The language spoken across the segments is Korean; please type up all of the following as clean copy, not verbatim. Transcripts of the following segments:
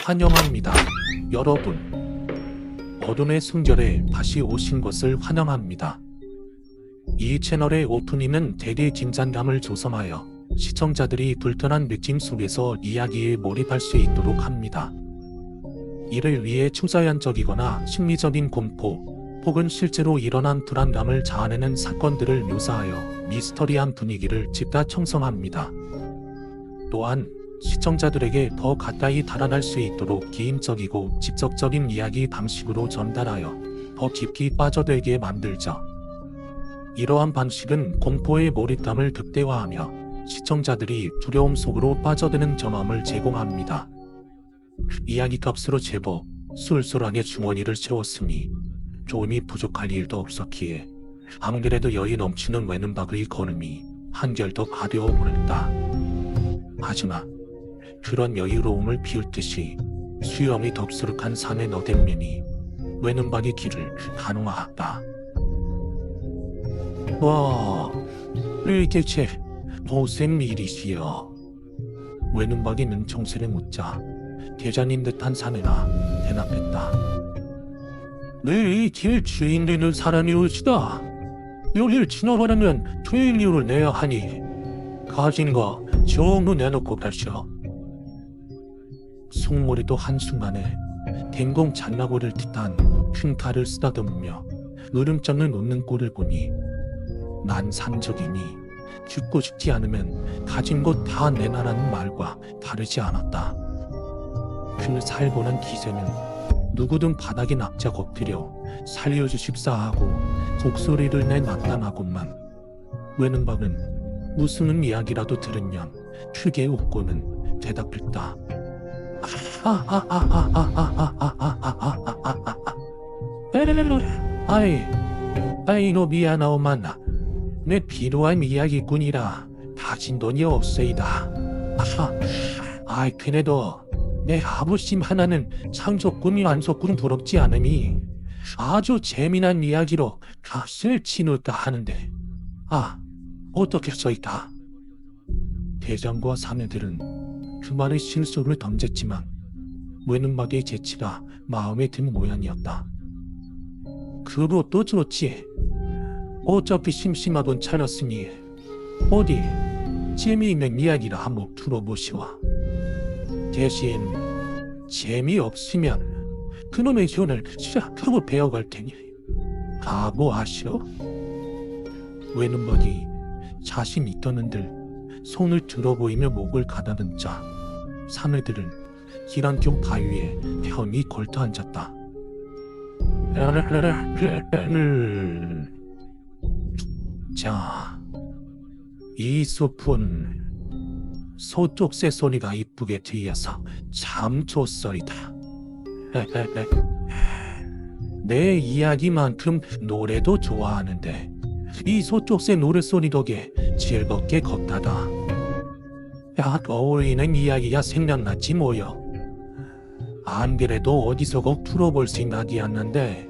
환영합니다. 여러분, 어둠의 숨결에 다시 오신 것을 환영합니다. 이 채널의 오프닝은 대리 긴장감을 조성하여 시청자들이 불편한 느낌 속에서 이야기에 몰입할 수 있도록 합니다. 이를 위해 초자연적이거나 심리적인 공포, 혹은 실제로 일어난 불안감을 자아내는 사건들을 묘사하여 미스터리한 분위기를 집다 형성합니다. 또한 시청자들에게 더 가까이 달아날 수 있도록 개인적이고 직접적인 이야기 방식으로 전달하여 더 깊이 빠져들게 만들죠. 이러한 방식은 공포의 몰입감을 극대화하며 시청자들이 두려움 속으로 빠져드는 경험을 제공합니다. 이야기값으로 제법 쏠쏠하게 주머니를 채웠으니 조금이 부족할 일도 없었기에 안 그래도 여유 넘치는 외눈박의 걸음이 한결 더 가벼워 보였다. 하지만 그런 여유로움을 비웃듯이 수염이 덥수룩한 산의 너댓면이 외눈박의 길을 가능하였다. 와, 이 대체 무슨 일이시여? 외눈박이 능청스레 묻자 대장인 듯한 사내가 대답했다. 네 길 주인 되는 사람이 오시다. 여길 지나가려면 퇴임료를 내야 하니 가진 거 정도 내놓고 가시오. 숙모리도 한순간에 댕공 잔나고를 듯한 큰 칼을 쓰다듬으며 으름장을 놓는 꼴을 보니 난 산적이니 죽고 싶지 않으면 가진 것 다 내놔라는 말과 다르지 않았다. 그 살벌한 기세는 누구든 바닥에 납작 엎드려 살려주십사 하고 곡소리를 내 나타나고만 외눈박은 무슨 이야기라도 들으면 크게 웃고는 대답했다. 아이, 미안하오만 내 필요한 이야기꾼이라 가진 돈이 없어이다. 그래도 내 아버심 하나는 창조꾼이 안소꾼 부럽지 않으니 아주 재미난 이야기로 값을 치눌까 하는데 어떻게 써있다. 대장과 사내들은 그 말에 실수를 던졌지만 외눈박의 재치가 마음에 든 모양이었다. 그것도 좋지. 어차피 심심하곤 차렸으니 어디 재미있는 이야기를 한번 들어보시오. 대신 재미없으면 그놈의 손을 시작하고 배워갈 테니 각오하시오. 외눈박이 자신 있다는들 손을 들어 보이며 목을 가다듬자 사내들은 기란경 바위에 편히 걸터 앉았다. 자, 이 숲은 서쪽 새소리가 이쁘게 들려서 참 좋소리다. 내 이야기만큼 노래도 좋아하는데 이 서쪽 새 노래소리 덕에 즐겁게 걷다가 어울리는 이야기가 생각났지 뭐여. 안 그래도 어디서 곡 풀어볼 생각이었는데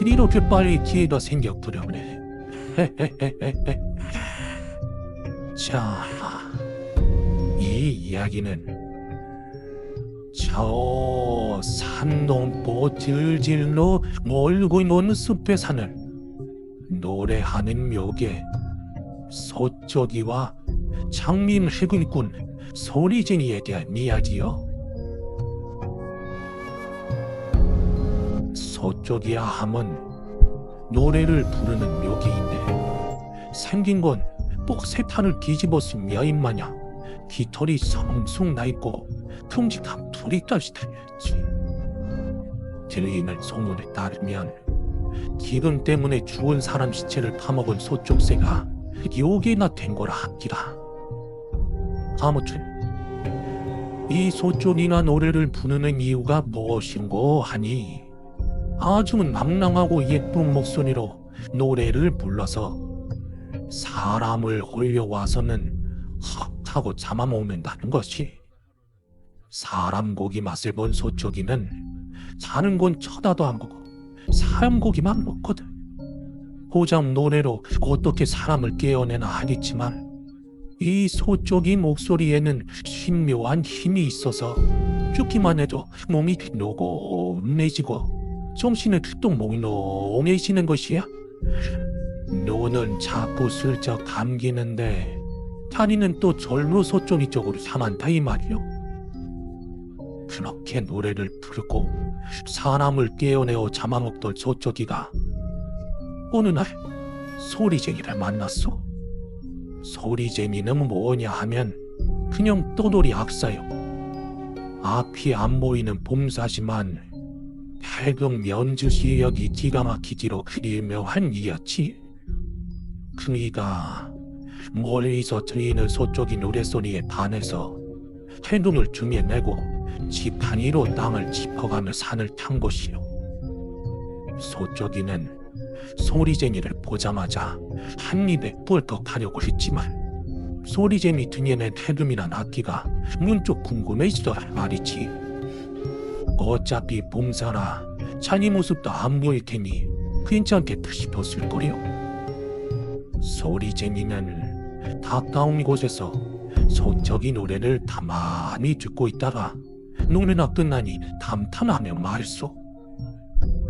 이렇게 빨리 기회가 생겨버렸네. 자, 이 이야기는 저 산동포 질질로 몰고 있는 숲의 산을 노래하는 묘계 서쪽이와 장민 해군군 소리쟁이에 대한 이야기요. 서쪽이야 함은 노래를 부르는 묘계인데 생긴 건 뻑새탄을 뒤집어 쓴 여인 마냥 깃털이 성숭 나있고 큼직한 둘이까지 달려있지. 들리는 소문에 따르면 기근 때문에 죽은 사람 시체를 파먹은 서쪽 새가 요괴나 된 거라 합니다. 아무튼 이 서쪽이나 노래를 부르는 이유가 무엇인고 하니 아주 낭낭하고 예쁜 목소리로 노래를 불러서 사람을 홀려와서는 헉 하고 잡아먹는다는 것이. 사람 고기 맛을 본 서쪽이는 자는 건 쳐다도 안 보고 사람 고기만 먹거든. 고작 노래로 어떻게 사람을 깨어내나 하겠지만 이 서쪽이 목소리에는 신묘한 힘이 있어서 죽기만 해도 몸이 노곤해지고 정신은 몽롱해지는 것이야. 노는 자꾸 슬쩍 감기는데 다리는 또 절로 소쪽이 쪽으로 사만다 이 말이요. 그렇게 노래를 부르고 사람을 깨어내어 잡아먹던 소쪽이가 어느 날 소리쟁이를 만났어. 소리쟁이는 뭐냐 하면 그냥 떠돌이 악사요. 앞이 안 보이는 봄사시만 해금 면주시역이 기가 막히기로 유명한 이였지. 그 이가 멀리서 들리는 소쪽이 노래소리에 반해서 해눈을 등에 메고 지팡이로 땅을 짚어가며 산을 탄 것이요. 소쪽이는 소리쟁이를 보자마자 한 입에 뿔꺽하려고 했지만 소리쟁이 등에 낸 해금이란 악기가 문득 궁금해지더 말이지. 어차피 봄사라 자기 모습도 안 보일 테니 괜찮겠다 싶었을 거요. 소리쟁이는 가까운 곳에서 소쪽이 노래를 가만히 듣고 있다가 노래가 끝나니 감탄하며 말했소.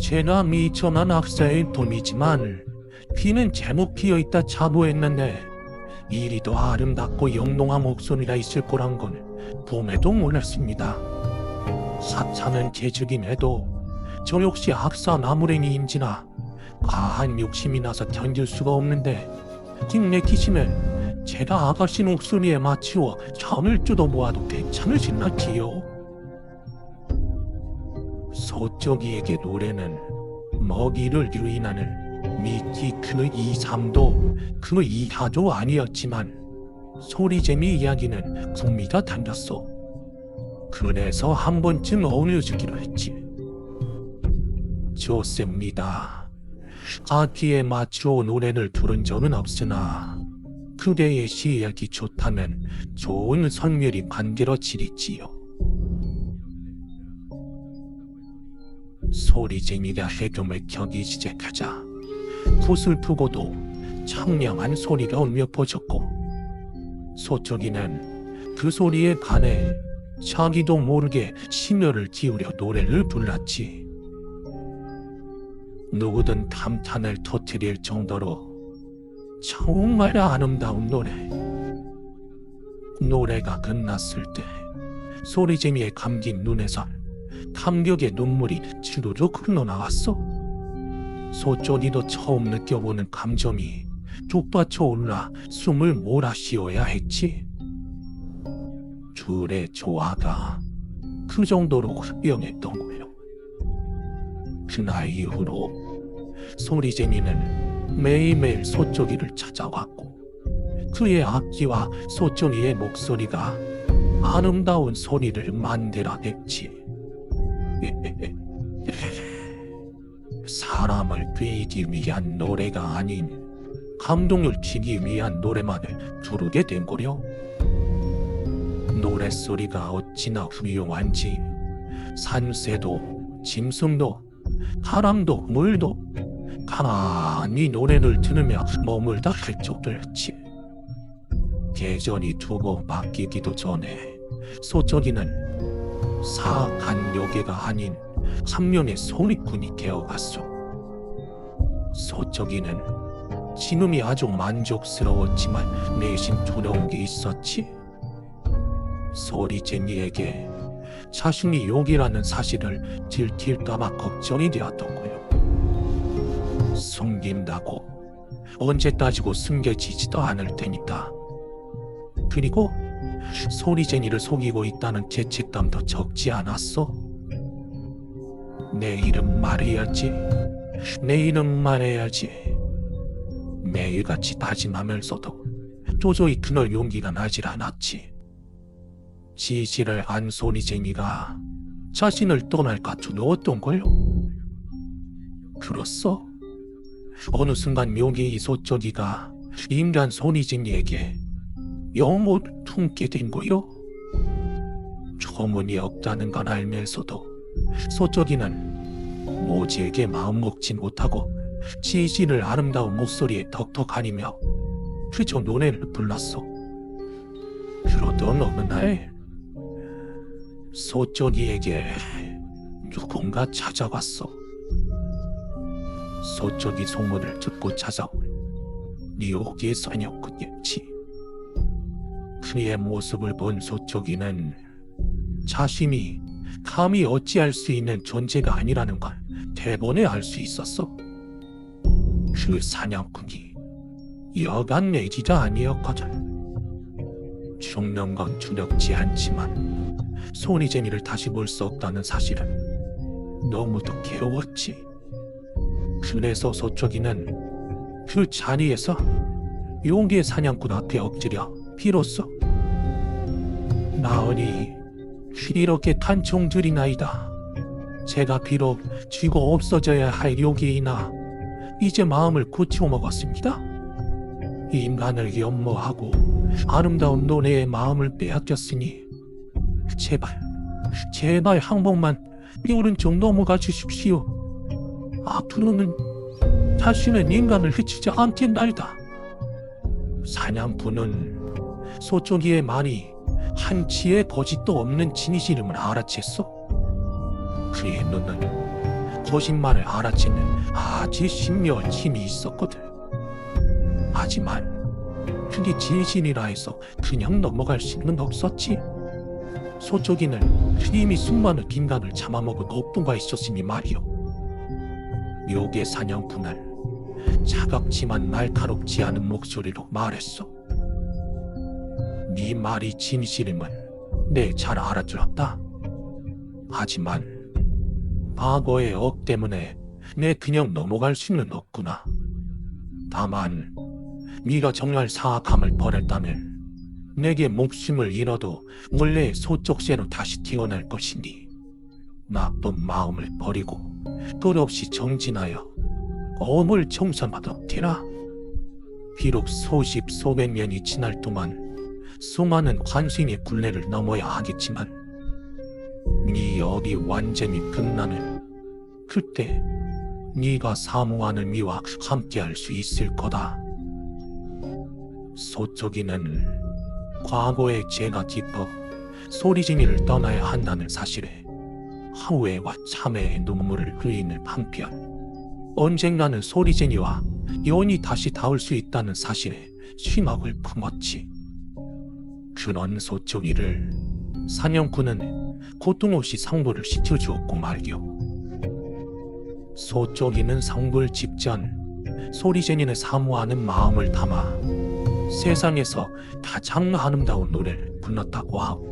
제가 미천한 악사의 돈이지만 귀는 제목 피어있다 자부했는데 이리도 아름답고 영롱한 목소리가 있을 거란 건 봄에도 몰랐습니다. 사차는 제즉임에도 저 역시 악사 나무랭이인지나 과한 욕심이 나서 견딜 수가 없는데 뒷내키시면 제가 아가씨 목소리에 맞추어 잠을 뜯어보아도 괜찮으실라지요. 소쪽이에게 노래는 먹이를 유인하는 미끼 그 이삼도 그 이하도 아니었지만 소리쟁이 이야기는 구미가 당겼소. 그래서 한 번쯤 어울려주기로 했지. 좋습니다. 악기에 맞추어 노래를 들은 적은 없으나 그대의 시약이 좋다면 좋은 선율이 만들어지리지요. 소리쟁이가 해금을 켜기 시작하자 구슬프고도 청량한 소리가 울려 퍼졌고 소쪽이는 그 소리에 반해 자기도 모르게 심혈을 기울여 노래를 불렀지. 누구든 감탄을 터뜨릴 정도로 정말 아름다운 노래. 노래가 끝났을 때 소리쟁이의 감긴 눈에서 감격의 눈물이 주르륵 흘러나왔어. 소쪽이도 처음 느껴보는 감정이 족받쳐 올라 숨을 몰아쉬어야 했지. 둘의 조화가 그 정도로 흡연했던 거요. 그날 이후로 소리쟁이는 매일매일 소쪽이를 찾아왔고 그의 악기와 소쪽이의 목소리가 아름다운 소리를 만들어냈지. 사람을 꿰기 위한 노래가 아닌 감동을 주기 위한 노래만을 부르게 된 거려. 노랫소리가 어찌나 훌륭한지 산새도 짐승도 바람도 물도 가만히 노래를 들으며 머물다 할 정도였지. 계절이 두고 바뀌기도 전에 소쪽이는 사악한 요괴가 아닌 한 명의 소리꾼이 되어갔소. 소쪽이는 지금이 아주 만족스러웠지만 내심 두려운 게 있었지. 소리쟁이에게 자신이 욕이라는 사실을 들킬까봐 걱정이 되었던 거요. 숨긴다고 언제 따지고 숨겨지지도 않을 테니까. 그리고 소리쟁이를 속이고 있다는 죄책감도 적지 않았어. 내 이름 말해야지. 내 이름 말해야지. 매일같이 다짐하면서도 도저히 그럴 용기가 나질 않았지. 지시를 안 소리쟁이가 자신을 떠날까 두려웠던 걸요. 그렇소. 어느 순간 묘기 소쪽이가 인간 소리쟁이에게 영혼을 품게 된 거요. 소문이 없다는 건 알면서도 소쪽이는 모지에게 마음 먹지 못하고 지시를 아름다운 목소리에 덕덕하니며 그저 노래를 불렀소. 그러던 어느 날 소쪽이에게 누군가 찾아왔어. 소쪽이 소문을 듣고 찾아온 뉴욕의 사냥꾼이었지. 그의 모습을 본 소쪽이는 자신이 감히 어찌할 수 있는 존재가 아니라는 걸 대번에 알 수 있었어. 그 사냥꾼이 여간 내지자 아니었거든. 죽는 건 두렵지 않지만 소리쟁이를 다시 볼 수 없다는 사실은 너무도 괴로웠지. 그래서 소쪽이는 그 자리에서 용기의 사냥꾼 앞에 엎드려 비로소 나으리 이렇게 탄총들이나이다. 제가 비록 쥐고 없어져야 할 용기이나 이제 마음을 고치고 먹었습니다. 인간을 연모하고 아름다운 노래에 마음을 빼앗겼으니 제발 한 번만 이 오른쪽 넘어가 주십시오. 앞으로는 다시는 인간을 해치지 않겠나이다. 사냥꾼은 소쪽이의 말이 한치의 거짓도 없는 진실임을 알아챘어. 그의 눈은 거짓말을 알아채는 아주 신묘한 힘이 있었거든. 하지만 그게 진실이라 해서 그냥 넘어갈 수는 없었지. 소쪽이는 이미 수많은 인간을 잡아먹은 업도가 있었으니 말이오. 묘의 사냥꾼을 차갑지만 날카롭지 않은 목소리로 말했어. 네 말이 진실임을 내 잘 알아들었다. 하지만 과거의 억 때문에 내 그냥 넘어갈 수는 없구나. 다만 네가 정말 사악함을 벌였다면 내게 목숨을 잃어도 원래의 소쪽새로 다시 태어날 것이니 나쁜 마음을 버리고 끝없이 정진하여 어물 청산하던 테라. 비록 수십 수백 년이 지날 동안 수많은 관생의 굴레를 넘어야 하겠지만 네 업이 완전히 끝나는 그때 네가 사모하는 미와 함께할 수 있을 거다. 소쪽이는 과거의 죄가 깊어 소리쟁이를 떠나야 한다는 사실에 후회와 참회의 눈물을 흘리는 한편 언젠가는 소리쟁이와 영원히 다시 닿을 수 있다는 사실에 희망을 품었지. 그런 소쪽이를 사냥꾼은 고통 없이 상부를 시켜주었고 말이오. 소쪽이는 상부를 직전 소리쟁이는 사모하는 마음을 담아 세상에서 가장 아름다운 노래를 불렀다고 하고,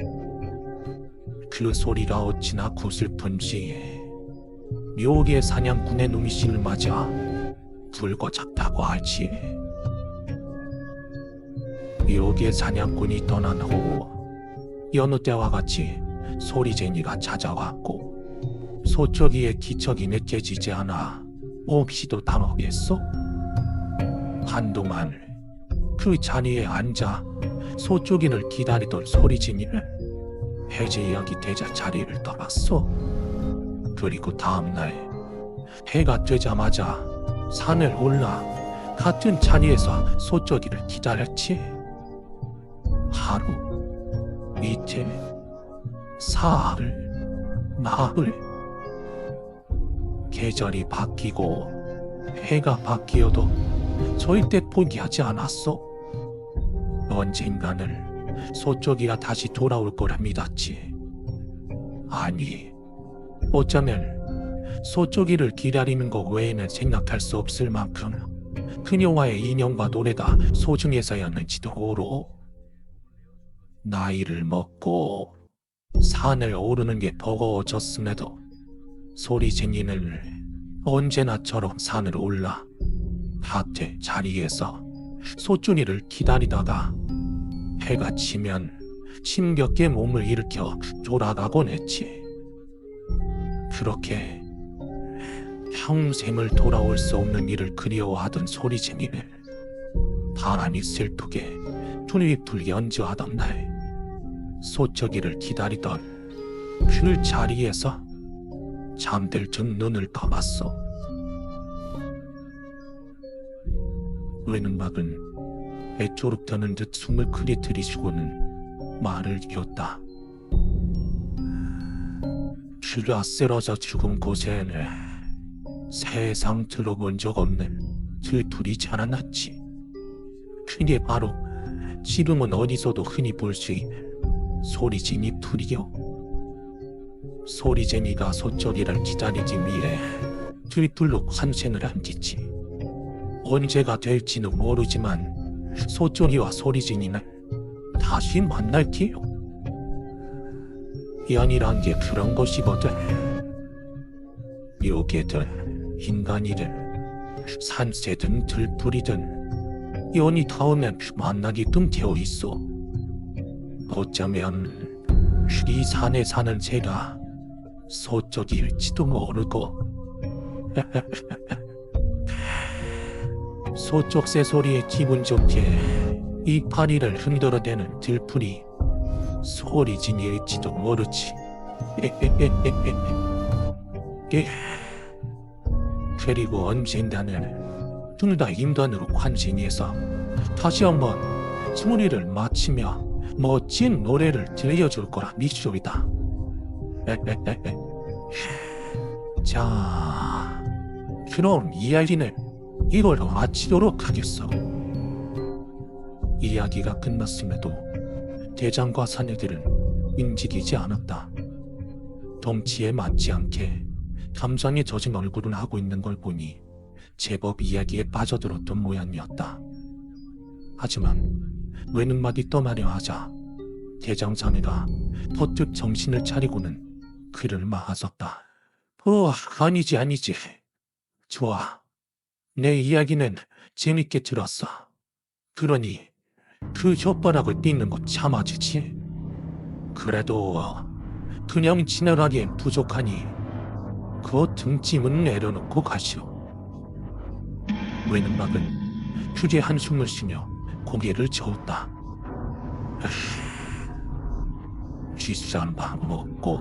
그 소리가 어찌나 구슬픈지 묘기의 사냥꾼의 눈이신을 맞아 붉어졌다고 하지. 묘기의 사냥꾼이 떠난 후 여느 때와 같이 소리쟁이가 찾아왔고 소쪽이의 기척이 느껴지지 않아 몹시도 당황했어. 한동안 그 자리에 앉아 소쪽이를 기다리던 소리쟁이를 해제약이 되자 자리를 떠났어. 그리고 다음날 해가 되자마자 산을 올라 같은 자리에서 소쪽이를 기다렸지. 하루, 이틀, 사흘, 나흘. 계절이 바뀌고 해가 바뀌어도 절대 포기하지 않았어. 언젠가는 소쪽이가 다시 돌아올 거라 믿었지. 아니, 어쩌면 소쪽이를 기다리는 것 외에는 생각할 수 없을 만큼 그녀와의 인연과 노래가 소중해서였는지도 모르. 나이를 먹고 산을 오르는 게 버거워졌음에도 소리쟁이는 언제나처럼 산을 올라 밭의 자리에서 소중이를 기다리다가 해가 지면 힘겹게 몸을 일으켜 돌아가곤 했지. 그렇게 평생을 돌아올 수 없는 일을 그리워하던 소리쟁이는 바람이 슬프게 툴툴 연주하던 날 소쪽이를 기다리던 그 자리에서 잠들 듯 눈을 감았어. 외눈박은 애초록 떠는 듯 숨을 크게 들이쉬고는 말을 이었다. 쥐가 쓰러져 죽은 곳에는 세상 들어본 적 없는 들풀이 자라났지. 그게 바로 지금은 어디서도 흔히 볼 수 있는 소리쟁이 풀이요. 소리쟁이가 소쩍이를 기다리기 위해 들풀로 환생을 한 짓이 언제가 될지는 모르지만 소쩍이와 소리쟁이는 다시 만날게요. 연이란 게 그런 것이거든. 요괴든 인간이든 산새든 들풀이든 연이 닿으면 만나기끔 되어 있어. 어쩌면 이 산에 사는 새가 소쩍일지도 모르고. 소쩍새 소리에 기분 좋게 이파리를 흔들어대는 들풀이 소리쟁이일지도 모르지. 그리고 언젠가는 둘 다 임단으로 환생해서 다시 한번 소리를 마치며 멋진 노래를 들려줄 거라 믿소이다. 자, 그럼 이야기는 이걸로 마치도록 하겠어. 이야기가 끝났음에도 대장과 사내들은 움직이지 않았다. 덩치에 맞지 않게 감정에 젖은 얼굴을 하고 있는 걸 보니 제법 이야기에 빠져들었던 모양이었다. 하지만 외눈막이 떠나려 하자 대장 자매가 퍼뜩 정신을 차리고는 그를 막아섰다. 아니지. 좋아. 내 이야기는 재밌게 들었어. 그러니 그 혓바닥을 띄는 거 참아주지. 그래도 그냥 지나가기엔 부족하니 그 등짐은 내려놓고 가시오. 외눈막은 크게 한숨을 쉬며 고개를 저었다. 비싼 밥 먹고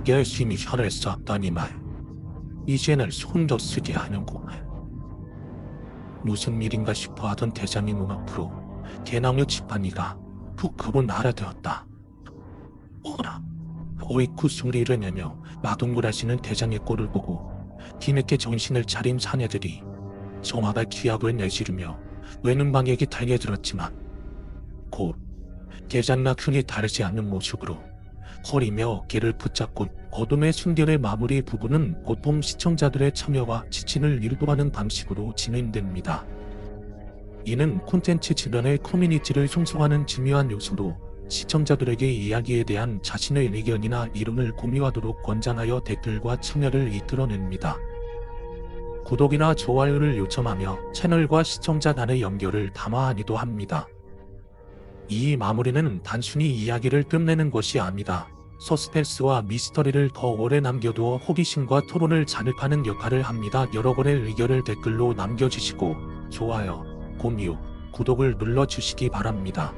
열심히 혀를 썼더니만 이제는 손도 쓰게 하는구만. 무슨 일인가 싶어 하던 대장의 눈앞으로 대나무 지팡이가 푹 날아들었다. 어라, 오이쿠 소리를 내며 마동굴하시는 대장의 꼴을 보고 뒤늦게 정신을 차린 사내들이 정화가 기합을 내지르며 외눈방에게 달려들었지만 곧 대장과 크게 다르지 않는 모습으로 허리며 어깨를 붙잡고 어둠의 순결의 마무리 부분은 보통 시청자들의 참여와 지친을 유도하는 방식으로 진행됩니다. 이는 콘텐츠 주변의 커뮤니티를 형성하는 중요한 요소로 시청자들에게 이야기에 대한 자신의 의견이나 이론을 공유하도록 권장하여 댓글과 참여를 이끌어냅니다. 구독이나 좋아요를 요청하며 채널과 시청자 간의 연결을 담아하기도 합니다. 이 마무리는 단순히 이야기를 끝내는 것이 아니다. 서스펜스와 미스터리를 더 오래 남겨두어 호기심과 토론을 자극하는 역할을 합니다. 여러분의 의견을 댓글로 남겨주시고 좋아요, 공유, 구독을 눌러주시기 바랍니다.